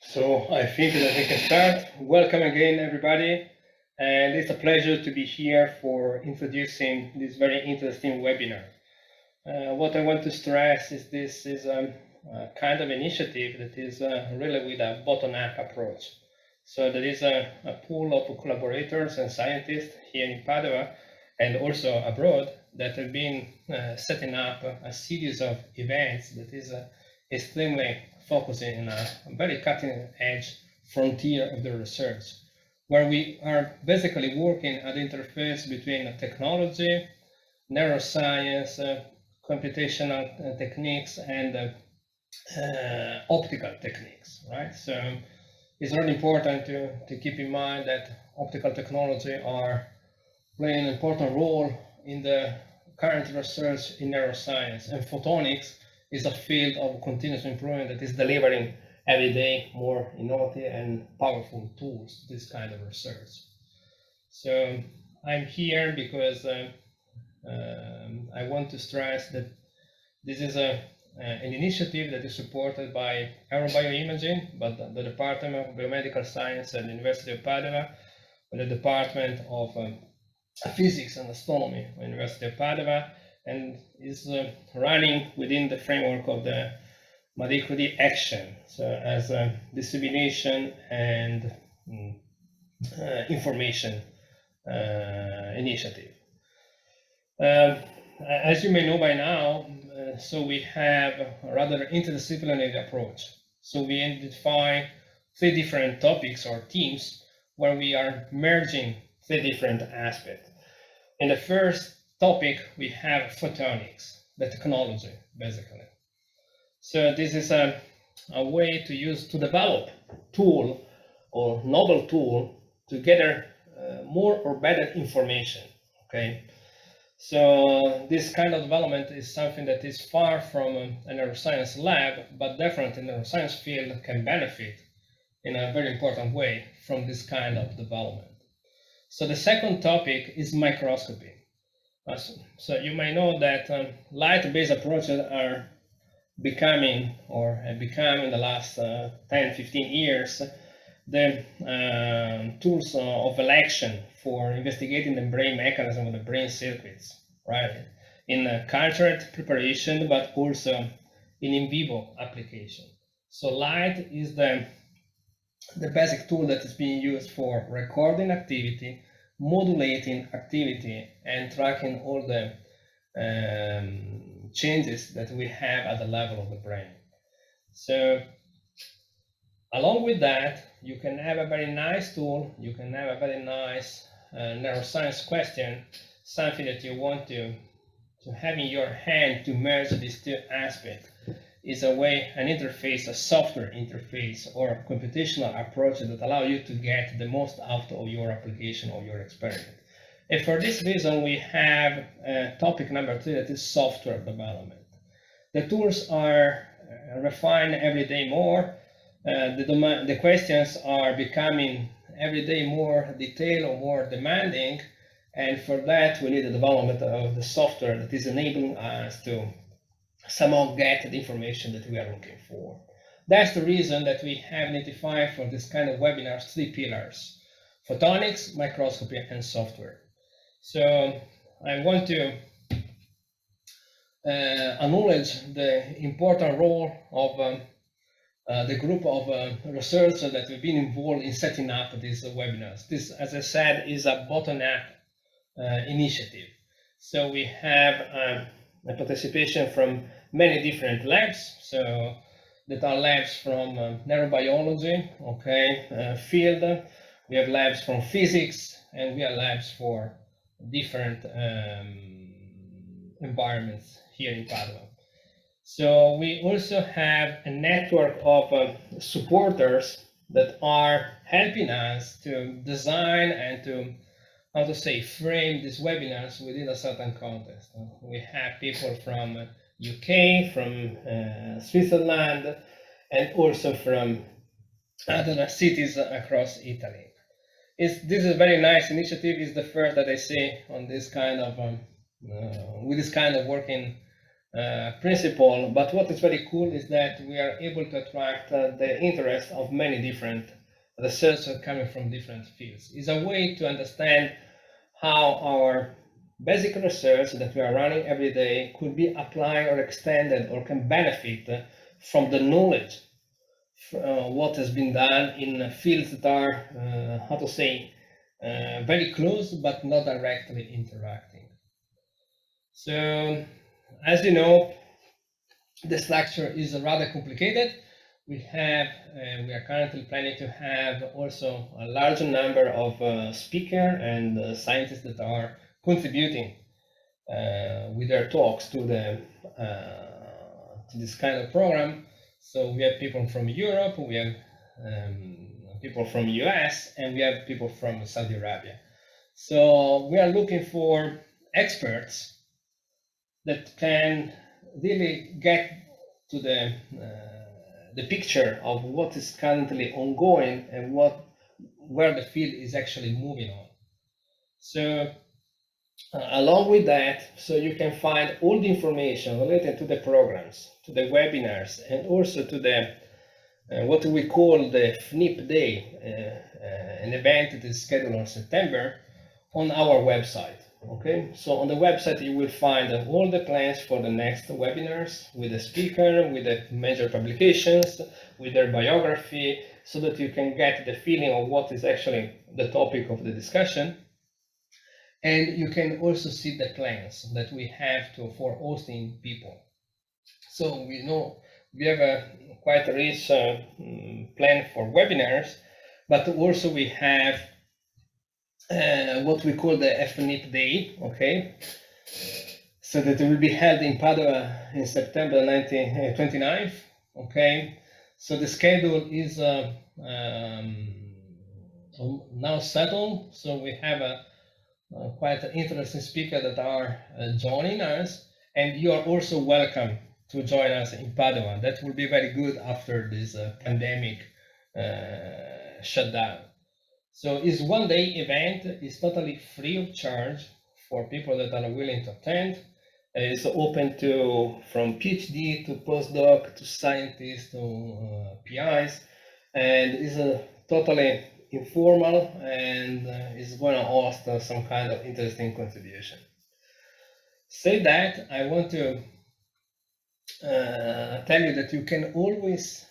So I think that we can start. Welcome again, everybody. And it's a pleasure to be here for introducing this very interesting webinar. What I want to stress is this is a kind of initiative that is really with a bottom-up approach. So there is a pool of collaborators and scientists here in Padua and also abroad that have been setting up a series of events that is extremely focusing on a very cutting-edge frontier of the research, where we are basically working at the interface between technology, neuroscience, computational techniques, and optical techniques, right? So it's really important to keep in mind that optical technology are playing an important role in the current research in neuroscience, and photonics is a field of continuous improvement that is delivering every day more innovative and powerful tools to this kind of research. So I'm here because I want to stress that this is an initiative that is supported by Aerobioimaging, but the Department of Biomedical Science at the University of Padua, the Department of Physics and Astronomy at the University of Padua, and is running within the framework of the Marie Curie Action, so as a dissemination and information initiative. As you may know by now, so we have a rather interdisciplinary approach. So we identify 3 different topics or themes where we are merging 3 different aspects. In the first topic, we have photonics, the technology, basically. So this is a way to develop tool or novel tool to gather more or better information, okay? So this kind of development is something that is far from a neuroscience lab, but definitely the neuroscience field can benefit in a very important way from this kind of development. So the second topic is microscopy. So you may know that light-based approaches are becoming, or have become in the last 10-15 years, the tools of election for investigating the brain mechanism of the brain circuits, right? In cultured preparation, but also in vivo application. So light is the basic tool that is being used for recording activity, modulating activity, and tracking all the changes that we have at the level of the brain. So along with that, you can have a very nice tool, you can have a very nice neuroscience question, something that you want to have in your hand to merge these 2 aspects is a way, an interface, a software interface, or a computational approach that allow you to get the most out of your application or your experiment. And for this reason, we have topic number 3, that is software development. The tools are refined every day more. The questions are becoming every day more detailed or more demanding, and for that we need the development of the software that is enabling us to somehow get the information that we are looking for. That's the reason that we have identified for this kind of webinars 3 pillars: photonics, microscopy, and software. So I want to acknowledge the important role of the group of researchers that have been involved in setting up these webinars. This, as I said, is a bottom-up initiative. So we have a participation from many different labs. So that are labs from neurobiology, okay, field. We have labs from physics, and we have labs for different environments here in Padua. So we also have a network of supporters that are helping us to design and to, how to say, frame these webinars within a certain context. We have people from UK, from Switzerland, and also from other cities across Italy. This is a very nice initiative. It's the first that I see on this kind of, with this kind of working principle, but what is very cool is that we are able to attract the interest of many different researchers coming from different fields. It's a way to understand how our basic research that we are running every day could be applied or extended or can benefit from the knowledge what has been done in fields that are, how to say, very close but not directly interacting. So, as you know, the structure is rather complicated. We are currently planning to have also a large number of speakers and scientists that are contributing with their talks to this kind of program. So we have people from Europe, we have people from US, and we have people from Saudi Arabia. So we are looking for experts that can really get to the picture of what is currently ongoing and where the field is actually moving on. So along with that, so you can find all the information related to the programs, to the webinars, and also to the what we call the FNIP Day, an event that is scheduled on September, on our website. Okay, so on the website you will find all the plans for the next webinars with the speaker, with the major publications, with their biography, so that you can get the feeling of what is actually the topic of the discussion. And you can also see the plans that we have for hosting people. So we know we have a quite rich plan for webinars, but also we have what we call the FNIP Day, okay? So that it will be held in Padua in September 29th, okay? So the schedule is now settled, so we have quite an interesting speaker that are joining us, and you are also welcome to join us in Padua. That will be very good after this pandemic shutdown. So it's one-day event. It's totally free of charge for people that are willing to attend. It's open to from PhD to postdoc to scientists to PIs, and it's totally informal and is going to host some kind of interesting contribution. Say that, I want to tell you that you can always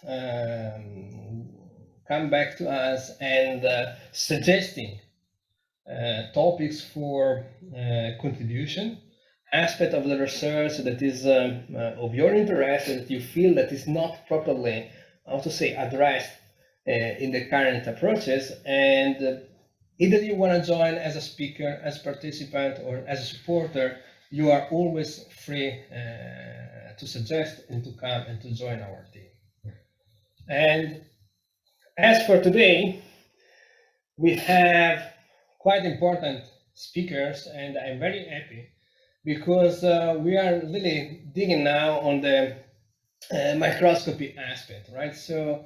come back to us and suggesting topics for contribution, aspect of the research that is of your interest, that you feel that is not properly, how to say, addressed in the current approaches, and either you want to join as a speaker, as a participant, or as a supporter, you are always free to suggest and to come and to join our team. And as for today, we have quite important speakers, and I'm very happy because we are really digging now on the microscopy aspect, right? So,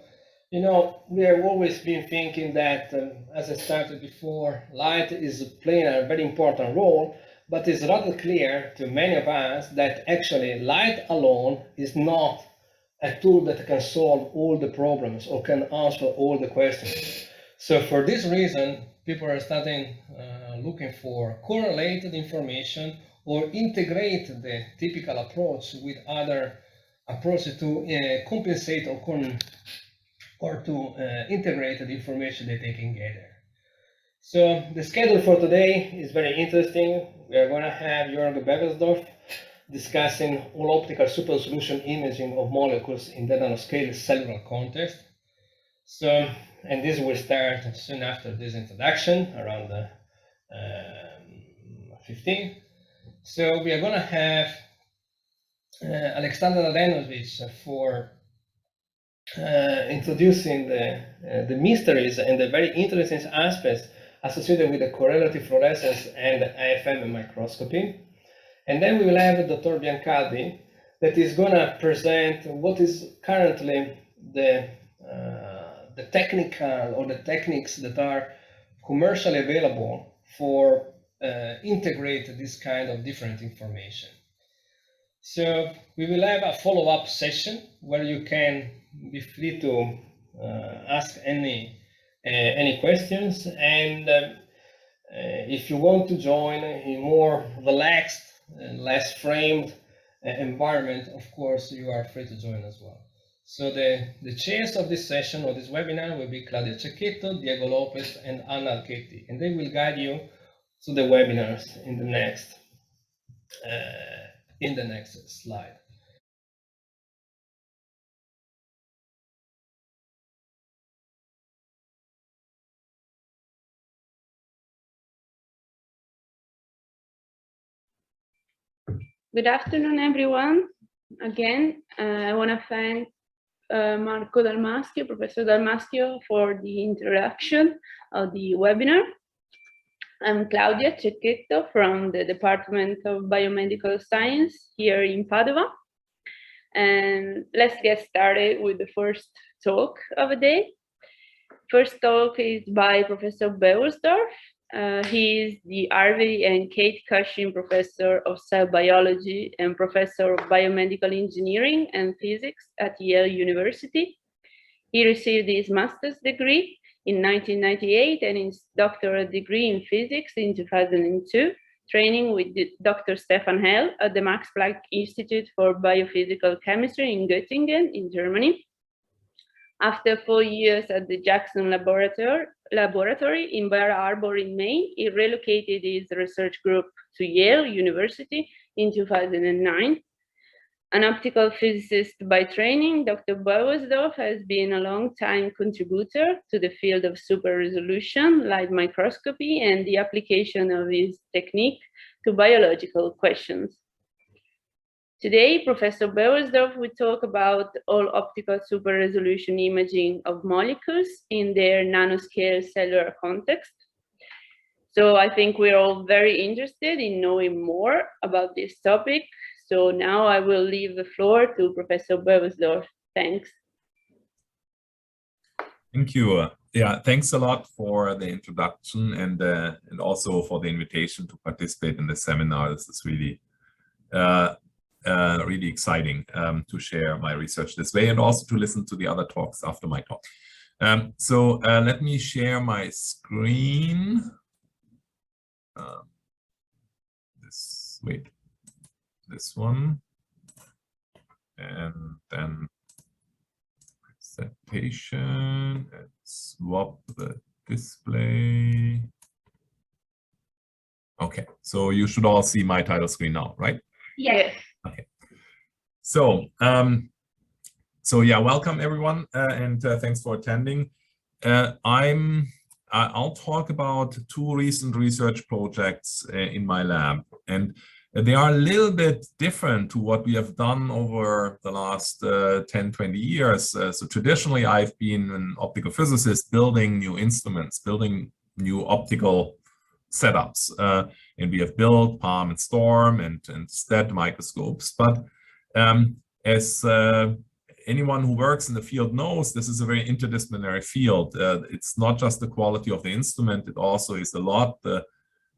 you know, we have always been thinking that, as I started before, light is playing a very important role, but it's rather clear to many of us that actually light alone is not a tool that can solve all the problems or can answer all the questions. So for this reason, people are starting looking for correlated information or integrate the typical approach with other approaches to compensate or to integrate the information that they can gather. So the schedule for today is very interesting. We are going to have Jörg Bewersdorf discussing all-optical super resolution imaging of molecules in the nanoscale cellular context. So, and this will start soon after this introduction, around 15. So we are going to have Alexander Radenovich for introducing the mysteries and the very interesting aspects associated with the correlative fluorescence and AFM microscopy. And then we will have Dr. Biancaldi that is going to present what is currently the technical or the techniques that are commercially available for integrate this kind of different information. So we will have a follow-up session where you can be free to ask any questions, and if you want to join a more relaxed and less framed environment, of course, you are free to join as well. So the chairs of this session or this webinar will be Claudia Cecchetto, Diego Lopez, and Anna Alchetti, and they will guide you to the webinars in the next slide. Good afternoon, everyone. Again, I want to thank Marco Dalmaschio, Professor Dalmaschio, for the introduction of the webinar. I'm Claudia Cecchetto from the Department of Biomedical Science here in Padova. And let's get started with the first talk of the day. First talk is by Professor Bewersdorf. He is the Harvey and Kate Cushing Professor of Cell Biology and Professor of Biomedical Engineering and Physics at Yale University. He received his master's degree in 1998 and his doctoral degree in physics in 2002, training with Dr. Stefan Hell at the Max Planck Institute for Biophysical Chemistry in Göttingen in Germany. After 4 years at the Jackson Laboratory in Bar Harbor in Maine, he relocated his research group to Yale University in 2009. An optical physicist by training, Dr. Bewersdorf has been a long-time contributor to the field of super-resolution light microscopy and the application of his technique to biological questions. Today, Professor Bewersdorf will talk about all-optical super-resolution imaging of molecules in their nanoscale cellular context. So I think we're all very interested in knowing more about this topic. So now I will leave the floor to Professor Bewersdorf. Thanks. Thank you. Yeah, thanks a lot for the introduction and also for the invitation to participate in the seminar. This is really really exciting to share my research this way and also to listen to the other talks after my talk. So let me share my screen. This one, and then presentation and swap the display. Okay, so you should all see my title screen now, right? Yes. Okay. So, so yeah, welcome everyone, and thanks for attending. I'll talk about two recent research projects in my lab, and they are a little bit different to what we have done over the last 10, 20 years. So traditionally, I've been an optical physicist building new instruments, building new optical setups, and we have built Palm and Storm and STED microscopes. But as anyone who works in the field knows, this is a very interdisciplinary field. It's not just the quality of the instrument, it also is a lot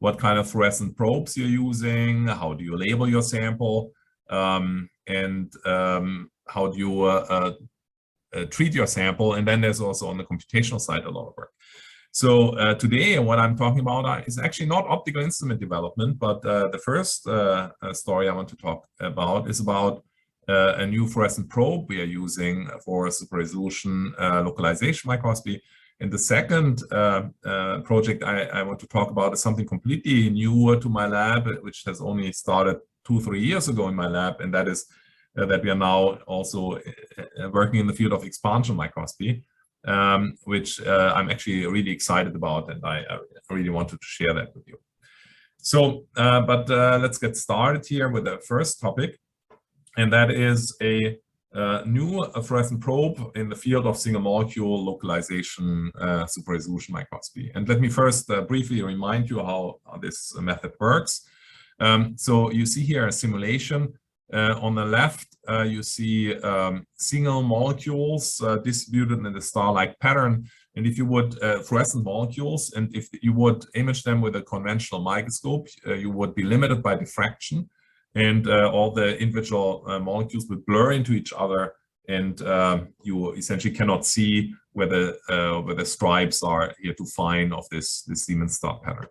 what kind of fluorescent probes you're using, how do you label your sample, and how do you treat your sample. And then there's also on the computational side a lot of work. So today what I'm talking about is actually not optical instrument development, but the first story I want to talk about is about a new fluorescent probe we are using for super resolution localization microscopy. And the second project I want to talk about is something completely new to my lab, which has only started 2-3 years ago in my lab, and that is that we are now also working in the field of expansion microscopy, which I'm actually really excited about, and I really wanted to share that with you. So, let's get started here with the first topic, and that is a new fluorescent probe in the field of single molecule localization super resolution microscopy. And let me first briefly remind you how this method works. So you see here a simulation. On the left, you see single molecules distributed in the star-like pattern. And if you would fluorescent molecules, and if you would image them with a conventional microscope, you would be limited by diffraction. and all the individual molecules will blur into each other, and you essentially cannot see where the stripes are here to find of this Siemens star pattern.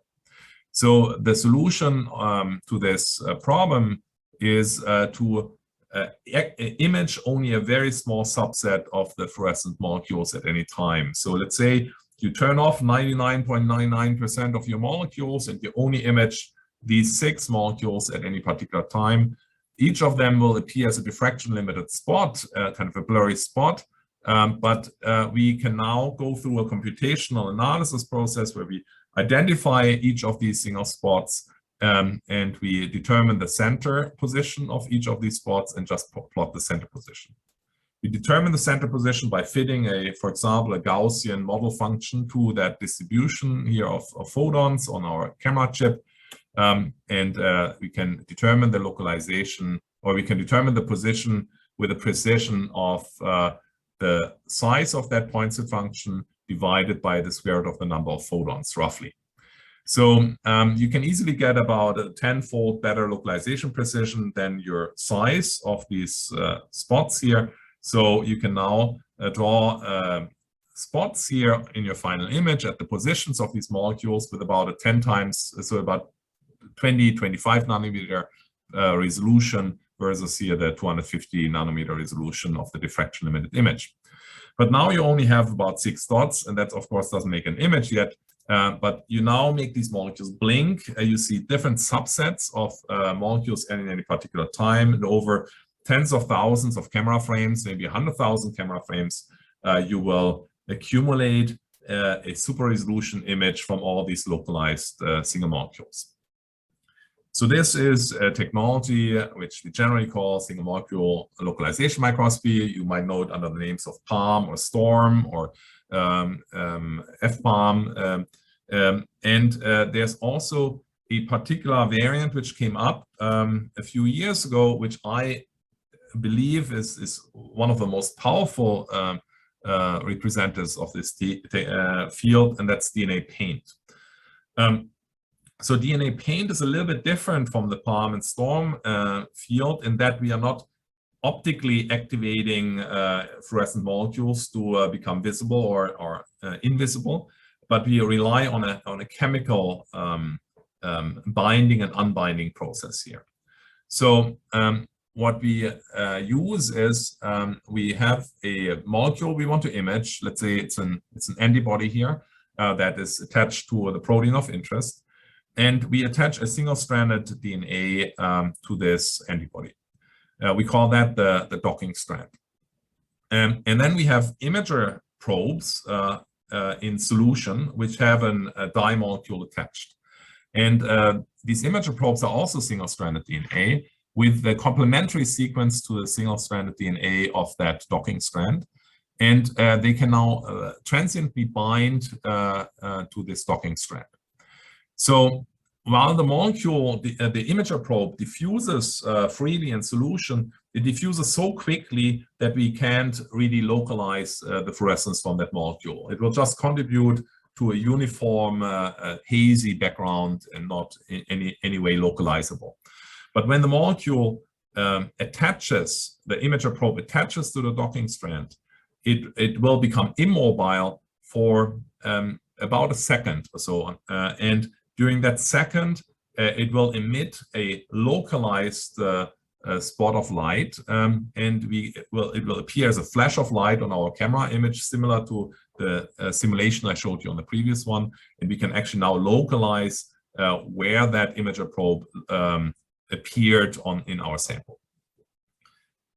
So the solution to this problem is to image only a very small subset of the fluorescent molecules at any time. So let's say you turn off 99.99% of your molecules and you only image these 6 molecules at any particular time. Each of them will appear as a diffraction limited spot, kind of a blurry spot. But we can now go through a computational analysis process where we identify each of these single spots, and we determine the center position of each of these spots and just plot the center position. We determine the center position by fitting for example, a Gaussian model function to that distribution here of photons on our camera chip. We can determine the localization, or we can determine the position with a precision of the size of that Poinsett function divided by the square root of the number of photons, roughly. So you can easily get about a 10-fold better localization precision than your size of these spots here. So you can now draw spots here in your final image at the positions of these molecules with about a 10 times, so about 20-25 nanometer resolution versus here the 250 nanometer resolution of the diffraction limited image. But now you only have about 6 dots, and that of course doesn't make an image yet. But you now make these molecules blink. You see different subsets of molecules at any particular time, and over tens of thousands of camera frames, maybe 100,000 camera frames, you will accumulate a super resolution image from all these localized single molecules. So this is a technology which we generally call single molecule localization microscopy. You might know it under the names of PALM or STORM or FPALM. There's also a particular variant which came up a few years ago, which I believe is one of the most powerful representatives of this field, and that's DNA paint. So DNA paint is a little bit different from the PALM and STORM field in that we are not optically activating fluorescent molecules to become visible or invisible, but we rely on a chemical binding and unbinding process here. So what we use is we have a molecule we want to image. Let's say it's an antibody here that is attached to the protein of interest. And we attach a single-stranded DNA to this antibody. We call that the docking strand. And then we have imager probes in solution, which have a dye molecule attached. And these imager probes are also single-stranded DNA with the complementary sequence to the single-stranded DNA of that docking strand. And they can now transiently bind to this docking strand. So while the molecule, the imager probe diffuses freely in solution, it diffuses so quickly that we can't really localize the fluorescence from that molecule. It will just contribute to a uniform, hazy background and not in any way localizable. But when the molecule attaches, the imager probe attaches to the docking strand, it will become immobile for about a second or so. And during that second, it will emit a localized spot of light, and it will appear as a flash of light on our camera image, similar to the simulation I showed you on the previous one. And we can actually now localize where that imager probe appeared in our sample.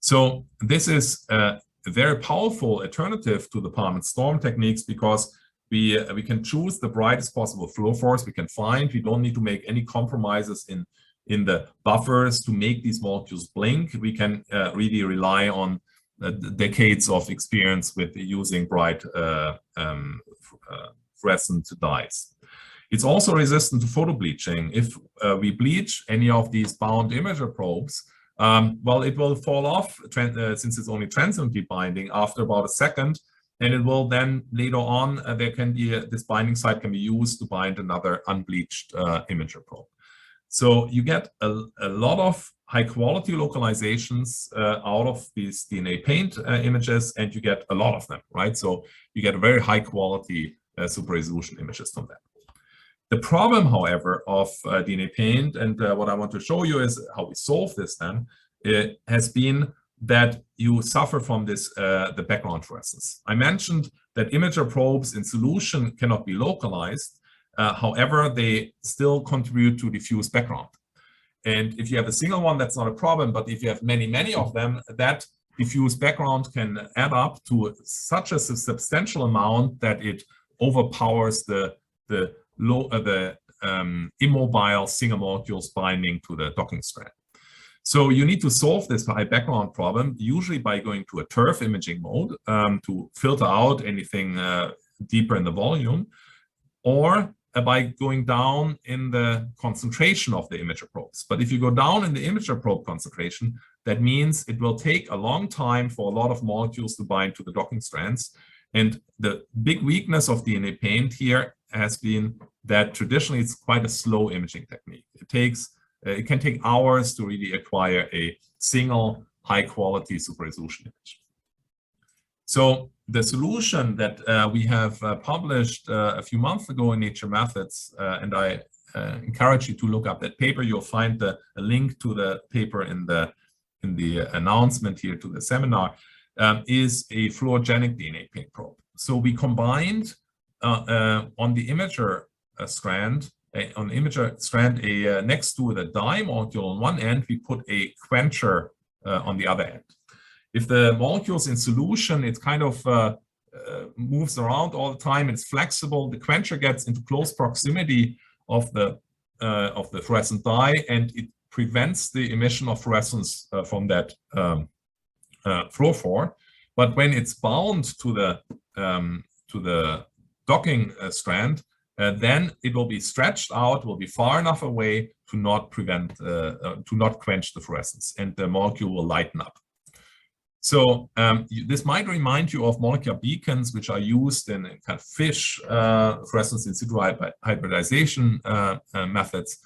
So this is a very powerful alternative to the PALM and STORM techniques because we can choose the brightest possible fluorophores we can find. We don't need to make any compromises in the buffers to make these molecules blink. We can really rely on decades of experience with using bright fluorescent dyes. It's also resistant to photobleaching. If we bleach any of these bound imager probes, well, it will fall off since it's only transiently binding after about a second. And it will then later on, there can be this binding site can be used to bind another unbleached imager probe. So you get a lot of high quality localizations out of these DNA paint images, and you get a lot of them, right? So you get very high quality super resolution images from that. The problem, however, of DNA paint, and what I want to show you is how we solve this then, it has been that you suffer from this, the background fluorescence. I mentioned that imager probes in solution cannot be localized. However, they still contribute to diffuse background. And if you have a single one, that's not a problem. But if you have many, many of them, that diffuse background can add up to such a substantial amount that it overpowers the immobile single molecules binding to the docking strand. So you need to solve this high background problem, usually by going to a turf imaging mode to filter out anything deeper in the volume, or by going down in the concentration of the imager probes. But if you go down in the imager probe concentration, that means it will take a long time for a lot of molecules to bind to the docking strands. And the big weakness of DNA paint here has been that traditionally it's quite a slow imaging technique. It can take hours to really acquire a single high quality super resolution image. So the solution that we have published a few months ago in Nature Methods, and I encourage you to look up that paper. You'll find a link to the paper in the announcement here to the seminar, is a fluorogenic DNA paint probe. So we combined on the imager strand, next to the dye molecule on one end, we put a quencher on the other end. If the molecule's in solution, it kind of moves around all the time. It's flexible. The quencher gets into close proximity of the fluorescent dye, and it prevents the emission of fluorescence from that fluorophore. But when it's bound to the docking strand, then it will be stretched out, will be far enough away to not quench the fluorescence, and the molecule will lighten up. So this might remind you of molecular beacons, which are used in kind of fish fluorescence in situ hybridization methods.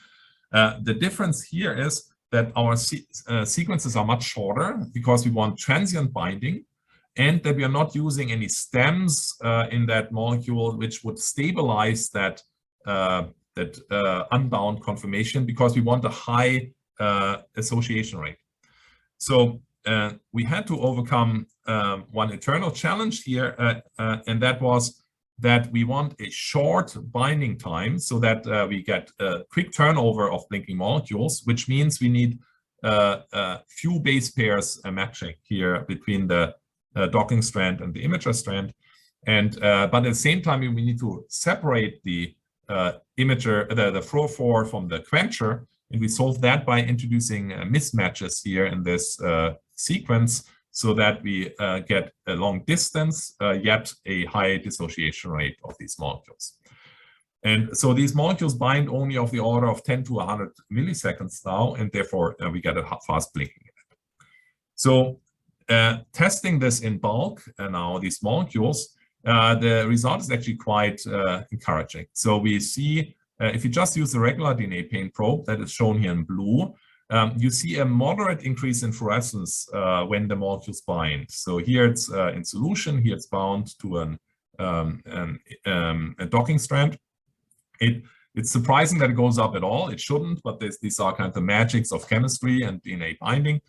The difference here is that our sequences are much shorter because we want transient binding, and that we are not using any stems in that molecule, which would stabilize that unbound conformation, because we want a high association rate. So we had to overcome one internal challenge here, and that was that we want a short binding time so that we get a quick turnover of blinking molecules, which means we need few base pairs matching here between the docking strand and the imager strand. And but at the same time, we need to separate the imager, the fluorophore from the quencher, and we solve that by introducing mismatches here in this sequence, so that we get a long distance, yet a high dissociation rate of these molecules. And so these molecules bind only of the order of 10 to 100 milliseconds now, and therefore we get a fast blinking event. So testing this in bulk now, these molecules, the result is actually quite encouraging. So we see, if you just use the regular DNA paint probe that is shown here in blue, you see a moderate increase in fluorescence when the molecules bind. So here it's in solution, here it's bound to a docking strand. It's surprising that it goes up at all. It shouldn't, but these are kind of the magics of chemistry and DNA binding.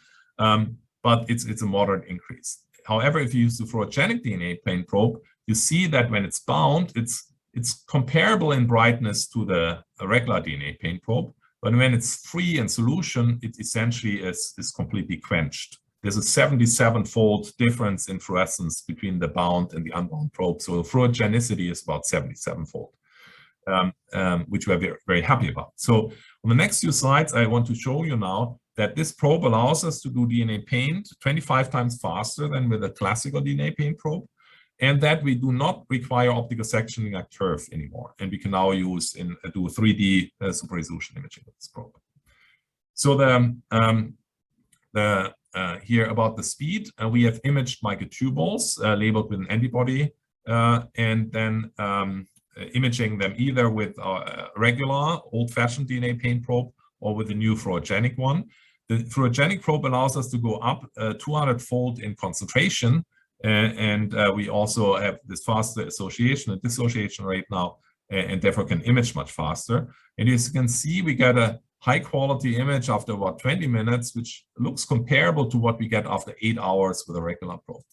But it's a moderate increase. However, if you use the fluorogenic DNA paint probe, you see that when it's bound, it's comparable in brightness to the regular DNA paint probe. But when it's free in solution, it essentially is completely quenched. There's a 77-fold difference in fluorescence between the bound and the unbound probe. So fluorogenicity is about 77-fold, which we're very, very happy about. So on the next few slides, I want to show you now that this probe allows us to do DNA paint 25 times faster than with a classical DNA paint probe, and that we do not require optical sectioning like TURF anymore. And we can now do 3D super resolution imaging with this probe. So here about the speed, we have imaged microtubules labeled with an antibody, and then imaging them either with a regular old-fashioned DNA paint probe or with a new fluorogenic one. The fluorogenic probe allows us to go up 200-fold in concentration, and we also have this faster association and dissociation rate now, and therefore can image much faster. And as you can see, we get a high-quality image after about 20 minutes, which looks comparable to what we get after 8 hours with a regular probe.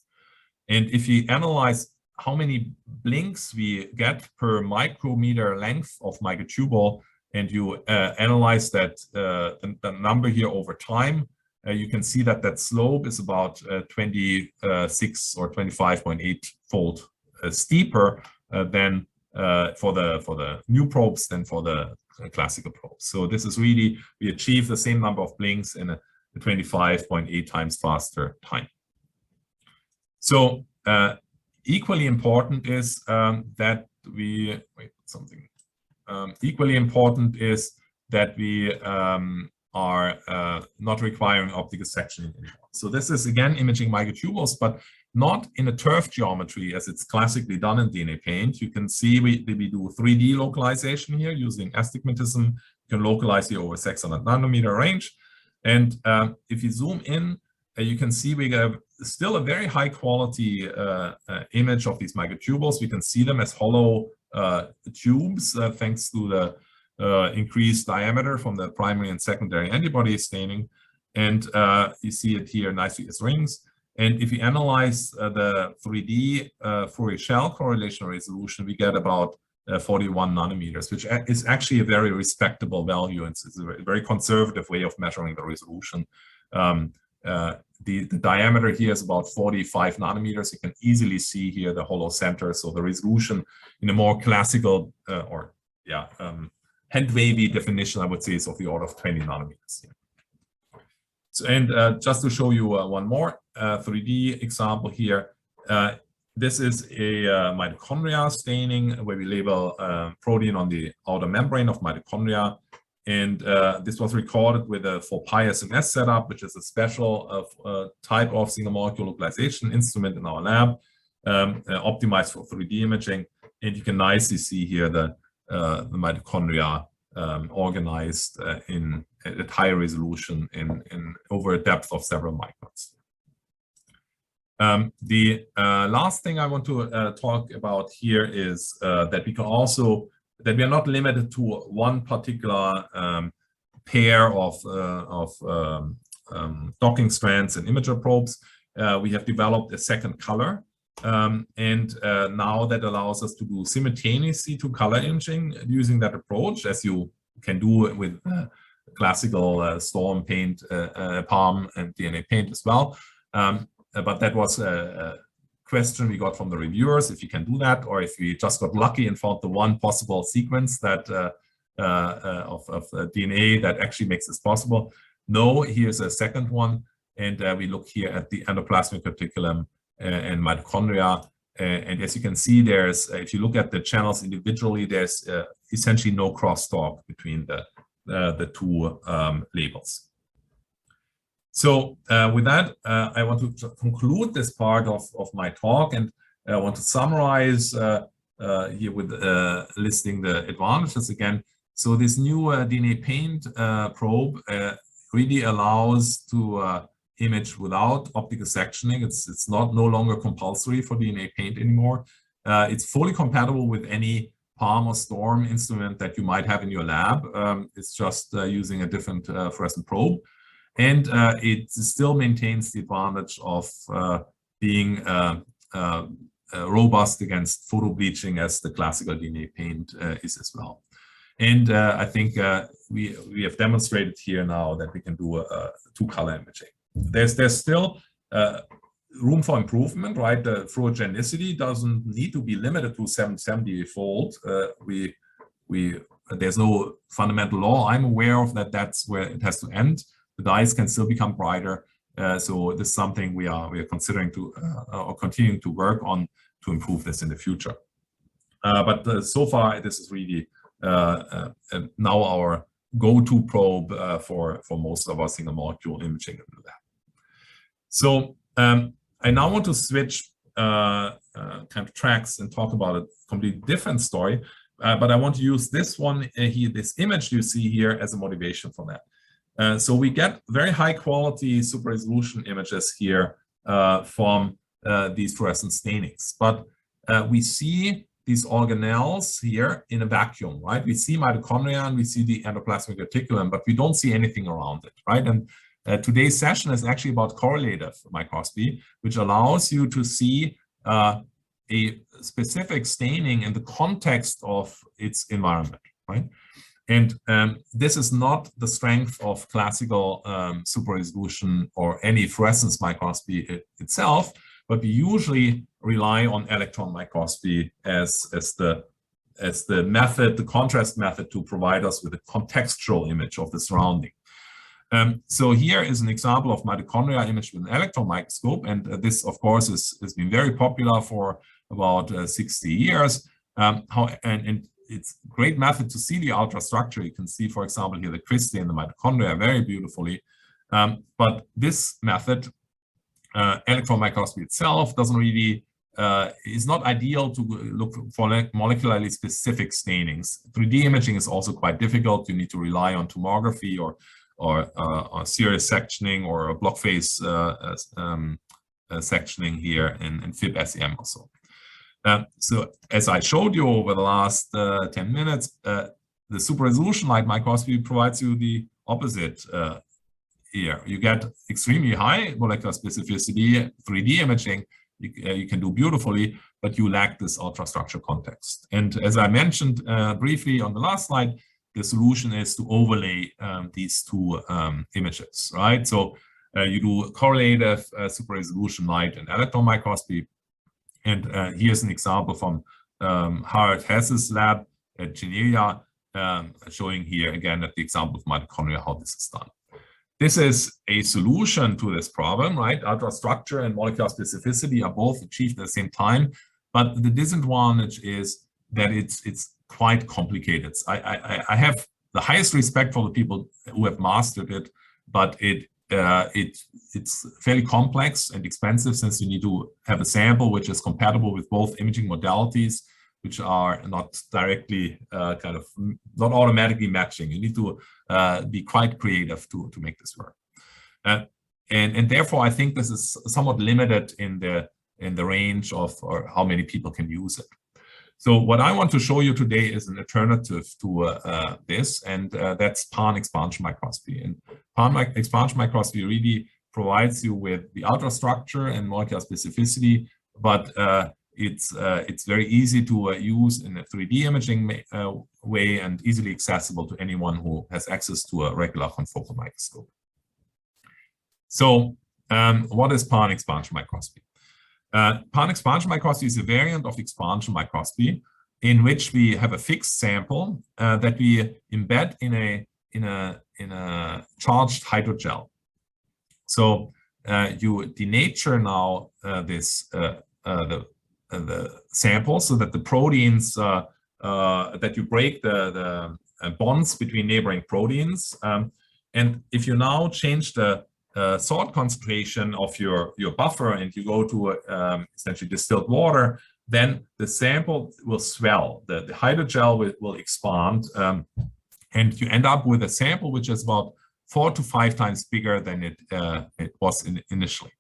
And if you analyze how many blinks we get per micrometer length of microtubule, and you analyze that the number here over time, you can see that that slope is about 26 or 25.8-fold steeper than for the new probes than for the classical probes. So this is really, we achieve the same number of blinks in a 25.8 times faster time. So equally important is that we, equally important is that we are not requiring optical sectioning anymore. So this is again imaging microtubules, but not in a turf geometry as it's classically done in DNA Paint. You can see we do 3D localization here using astigmatism. You can localize here over 600 nanometer range. And if you zoom in, you can see we have still a very high quality image of these microtubules. We can see them as hollow tubes thanks to the increased diameter from the primary and secondary antibody staining. And you see it here nicely as rings. And if you analyze the 3D Fourier shell correlation resolution, we get about 41 nanometers, which is actually a very respectable value. It's a very conservative way of measuring the resolution. The diameter here is about 45 nanometers. You can easily see here the hollow center. So the resolution in a more classical hand-wavy definition, I would say, is of the order of 20 nanometers. Here. So, and just to show you one more 3D example here, this is a mitochondria staining where we label protein on the outer membrane of mitochondria. And this was recorded with a 4Pi SMS setup, which is a special type of single molecule localization instrument in our lab, optimized for 3D imaging. And you can nicely see here the mitochondria organized at high resolution in over a depth of several microns. The last thing I want to talk about here is that we can also, that we are not limited to one particular pair of docking strands and imager probes. We have developed a second color, and now that allows us to do simultaneously two-color imaging using that approach, as you can do with classical storm paint, palm and DNA paint as well. But that was a question we got from the reviewers, if you can do that, or if we just got lucky and found the one possible sequence that of DNA that actually makes this possible. No, here's a second one, and we look here at the endoplasmic reticulum and mitochondria. And as you can see, there's, if you look at the channels individually, there's essentially no crosstalk between the two labels. So with that, I want to conclude this part of my talk, and I want to summarize here with listing the advantages again. So this new DNA Paint probe really allows to image without optical sectioning. It's no longer compulsory for DNA Paint anymore. It's fully compatible with any palm or storm instrument that you might have in your lab. It's just using a different fluorescent probe. And it still maintains the advantage of being robust against photo bleaching as the classical DNA Paint is as well. And I think we have demonstrated here now that we can do two-color imaging. There's still room for improvement, right? The fluorogenicity doesn't need to be limited to 770-fold. There's no fundamental law I'm aware of that's where it has to end. The dyes can still become brighter. So this is something we are considering to or continuing to work on to improve this in the future. But so far, this is really now our go-to probe for most of our single molecule imaging in the lab. So I now want to switch kind of tracks and talk about a completely different story. But I want to use this one here, this image you see here, as a motivation for that. So we get very high quality super resolution images here from these fluorescent stainings. But we see these organelles here in a vacuum, right? We see mitochondria and we see the endoplasmic reticulum, but we don't see anything around it, right? And today's session is actually about correlative microscopy, which allows you to see a specific staining in the context of its environment, right? And this is not the strength of classical super resolution or any fluorescence microscopy itself, but we usually rely on electron microscopy as the method, the contrast method, to provide us with a contextual image of the surrounding. So here is an example of mitochondria imaged with an electron microscope, and this, of course, has been very popular for about 60 years. And it's a great method to see the ultrastructure. You can see, for example, here the crystal and the mitochondria very beautifully. But this method, electron microscopy itself, doesn't really is not ideal to look for molecularly specific stainings. 3D imaging is also quite difficult. You need to rely on tomography or series sectioning or a block phase sectioning here in FNIP SEM also. So as I showed you over the last 10 minutes, the super resolution light microscopy provides you the opposite here. You get extremely high molecular specificity. 3D imaging you can do beautifully, but you lack this ultrastructure context. And as I mentioned briefly on the last slide, the solution is to overlay these two images, right? So you do correlative super resolution light and electron microscopy. And here's an example from Harald Hesse's lab at Geneva, showing here again at the example of mitochondria how this is done. This is a solution to this problem, right? Ultrastructure and molecular specificity are both achieved at the same time, but the disadvantage is that it's quite complicated. I have the highest respect for the people who have mastered it, but it's fairly complex and expensive, since you need to have a sample which is compatible with both imaging modalities, which are not directly not automatically matching. You need to be quite creative to make this work. And therefore, I think this is somewhat limited in the range of or how many people can use it. So what I want to show you today is an alternative to this, and that's Pan expansion microscopy. And Pan expansion microscopy really provides you with the ultrastructure and molecular specificity, but it's very easy to use in a 3D imaging way and easily accessible to anyone who has access to a regular confocal microscope. So what is Pan expansion microscopy? Pan expansion microscopy is a variant of expansion microscopy in which we have a fixed sample that we embed in a charged hydrogel. So you denature now the sample so that the proteins that you break the bonds between neighboring proteins, and if you now change the salt concentration of your buffer and you go to essentially distilled water, then the sample will swell. The hydrogel will expand, and you end up with a sample which is about 4 to 5 times bigger than it was initially.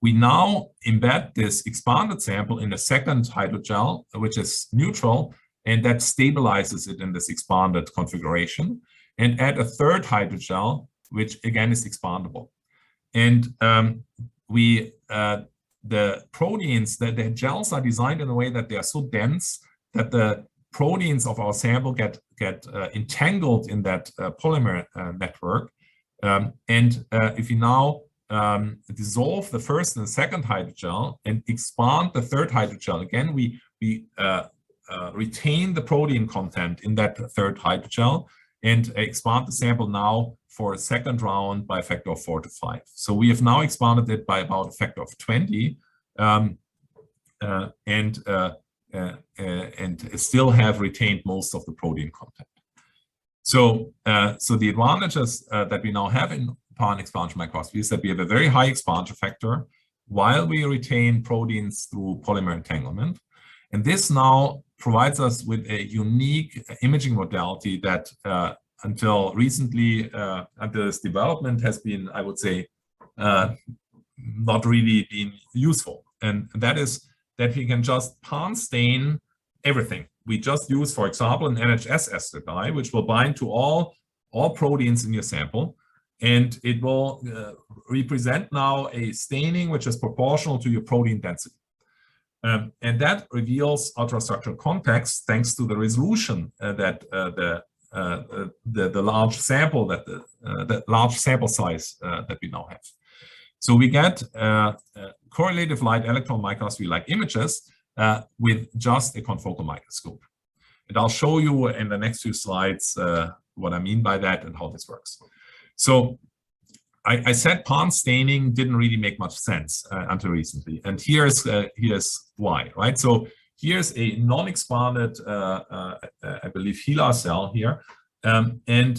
We now embed this expanded sample in a second hydrogel, which is neutral, and that stabilizes it in this expanded configuration, and add a third hydrogel, which again is expandable. And the proteins, the gels are designed in a way that they are so dense that the proteins of our sample get entangled in that polymer network. And if you now dissolve the first and the second hydrogel and expand the third hydrogel, again, we retain the protein content in that third hydrogel and expand the sample now for a second round by a factor of 4 to 5. So we have now expanded it by about a factor of 20, and still have retained most of the protein content. So, so the advantages that we now have in Pan expansion microscopy is that we have a very high expansion factor while we retain proteins through polymer entanglement. And this now provides us with a unique imaging modality that until recently, until this development has been, I would say, not really been useful. And that is that we can just pan stain everything. We just use, for example, an NHS ester dye, which will bind to all proteins in your sample. And it will represent now a staining which is proportional to your protein density. And that reveals ultrastructural context thanks to the resolution that the large sample the large sample size that we now have. So we get correlative light electron microscopy like images with just a confocal microscope. And I'll show you in the next few slides what I mean by that and how this works. So I said pan staining didn't really make much sense until recently, and here's why, right? So here's a non-expanded, I believe, HeLa cell here, and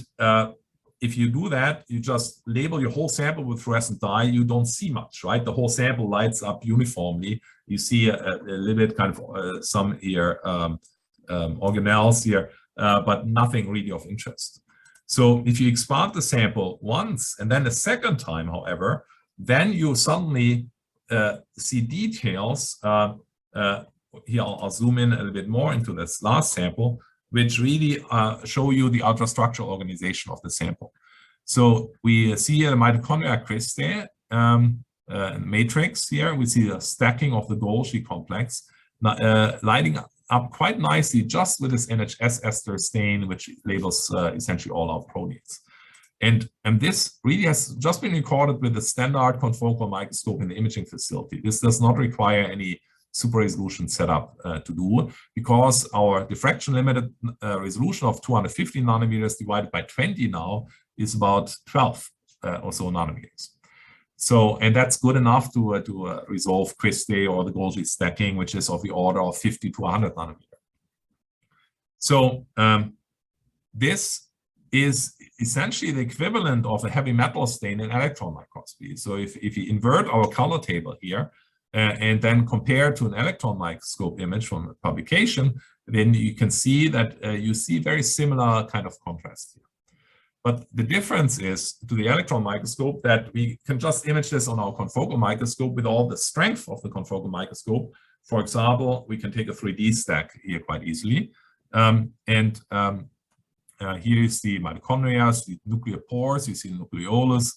if you do that, you just label your whole sample with fluorescent dye. You don't see much, right? The whole sample lights up uniformly. You see a little bit kind of some here organelles here, but nothing really of interest. So if you expand the sample once and then a second time, however, then you suddenly see details. Here I'll zoom in a little bit more into this last sample, which really show you the ultrastructural organization of the sample. So we see the mitochondria cristae matrix here. We see the stacking of the Golgi complex lighting up quite nicely just with this NHS ester stain, which labels essentially all our proteins. And this really has just been recorded with the standard confocal microscope in the imaging facility. This does not require any super resolution setup to do, because our diffraction limited resolution of 250 nanometers divided by 20 now is about 12 or so nanometers. So, and that's good enough to resolve cristae or the Golgi stacking, which is of the order of 50 to 100 nanometer. So this is essentially the equivalent of a heavy metal stain in electron microscopy. So if you invert our color table here and then compare to an electron microscope image from a publication, then you can see that you see very similar kind of contrast here. But the difference is to the electron microscope that we can just image this on our confocal microscope with all the strength of the confocal microscope. For example, we can take a 3D stack here quite easily. Here you see mitochondria, you see nuclear pores, you see the nucleolus,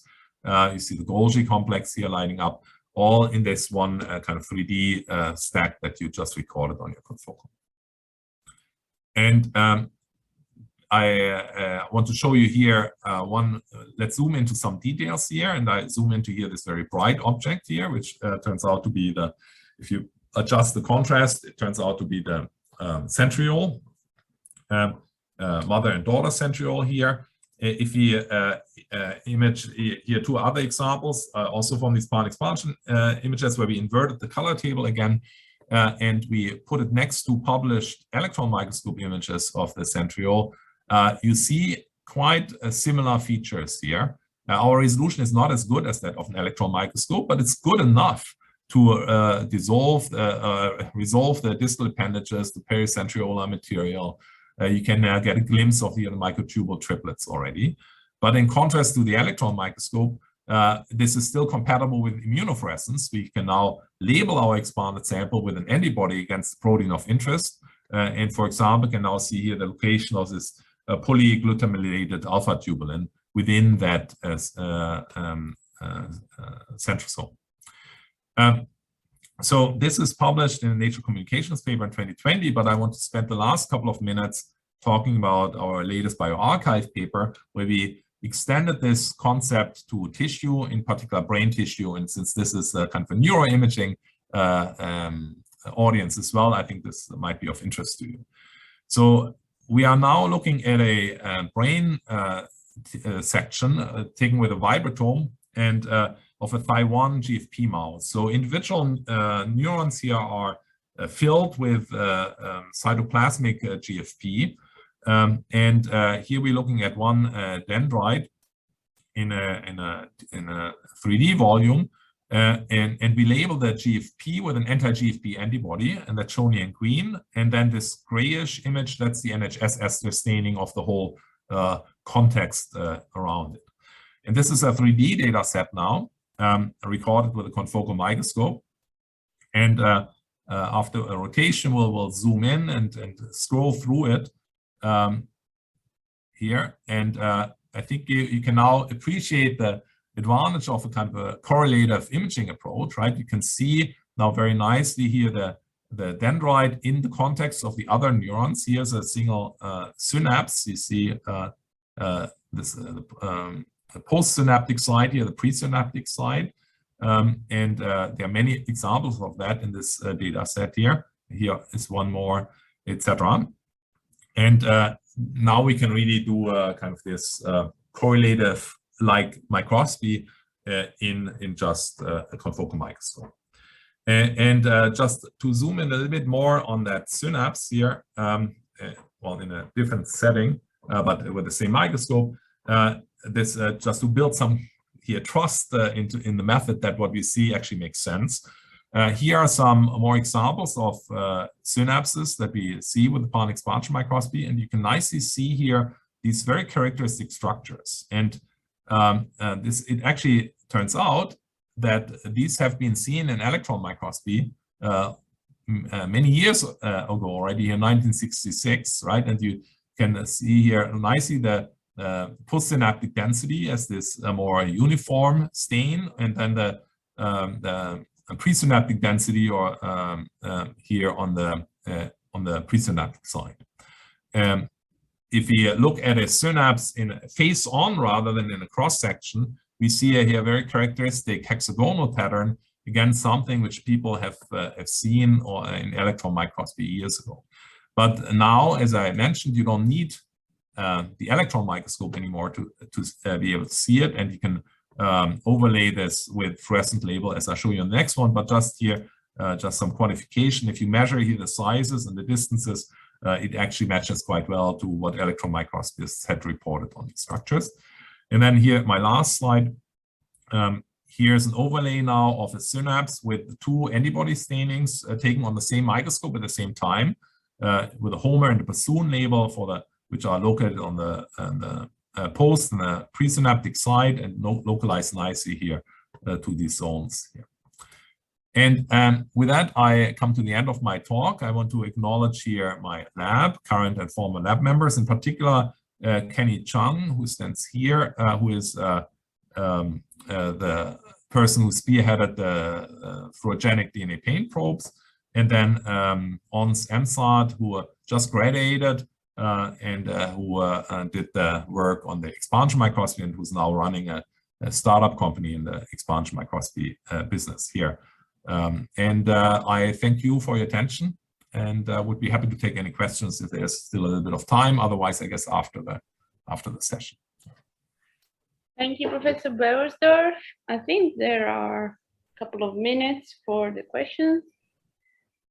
you see the Golgi complex here lining up, all in this one kind of 3D stack that you just recorded on your confocal. And I want to show you here let's zoom into some details here, and I zoom into here this very bright object here, which turns out to be the, if you adjust the contrast, it turns out to be the centriole, mother and daughter centriole here. If we image here two other examples, also from these pan expansion images, where we inverted the color table again, and we put it next to published electron microscope images of the centriole, you see quite similar features here. Our resolution is not as good as that of an electron microscope, but it's good enough to resolve the distal appendages, the pericentriolar material. You can get a glimpse of the microtubule triplets already. But in contrast to the electron microscope, this is still compatible with immunofluorescence. We can now label our expanded sample with an antibody against the protein of interest. And for example, can now see here the location of this polyglutamylated alpha tubulin within that centrosome. So this is published in a Nature Communications paper in 2020, but I want to spend the last couple of minutes talking about our latest bioRxiv paper, where we extended this concept to tissue, in particular brain tissue. And since this is a kind of a neuroimaging audience as well, I think this might be of interest to you. So we are now looking at a brain section taken with a vibratome and of a Thy1 GFP mouse. So individual neurons here are filled with cytoplasmic GFP. Here we're looking at one dendrite in a 3D volume. And we label the GFP with an anti-GFP antibody, and that's shown here in green. And then this grayish image, that's the NHS ester staining of the whole context around it. And this is a 3D data set now, recorded with a confocal microscope. And after a rotation, we'll zoom in and scroll through it here. And I think you can now appreciate the advantage of a kind of a correlative imaging approach, right? You can see now very nicely here the dendrite in the context of the other neurons. Here's a single synapse. You see this postsynaptic side here, the presynaptic side. And there are many examples of that in this data set here. Here is one more, etc. And now we can really do kind of this correlative-like microscopy in just a confocal microscope. And just to zoom in a little bit more on that synapse here, well, in a different setting, but with the same microscope, this just to build some here trust in the method that what we see actually makes sense. Here are some more examples of synapses that we see with the Pan expansion microscopy, and you can nicely see here these very characteristic structures. And it actually turns out that these have been seen in electron microscopy many years ago already, in 1966, right? And you can see here nicely the postsynaptic density as this more uniform stain, and then the presynaptic density, or here on the presynaptic side. If we look at a synapse in a face-on rather than in a cross-section, we see here a very characteristic hexagonal pattern, again, something which people have seen in electron microscopy years ago. But now, as I mentioned, you don't need the electron microscope anymore to be able to see it, and you can overlay this with fluorescent label, as I show you on the next one. But just here, just some quantification. If you measure here the sizes and the distances, it actually matches quite well to what electron microscopists had reported on these structures. And then here, my last slide. Here's an overlay now of a synapse with two antibody stainings taken on the same microscope at the same time, with a Homer and a bassoon label which are located on the post and the presynaptic side, and localized nicely here to these zones here. And with that, I come to the end of my talk. I want to acknowledge here my lab, current and former lab members, in particular Kenny Chung, who stands here, who is the person who spearheaded the fluorogenic DNA paint probes, and then Ons Emsad, who just graduated and who did the work on the expansion microscopy, and who's now running a startup company in the expansion microscopy business here. I thank you for your attention, and would be happy to take any questions if there's still a little bit of time. Otherwise, I guess after the session. Thank you, Professor Bewersdorf. I think there are a couple of minutes for the questions.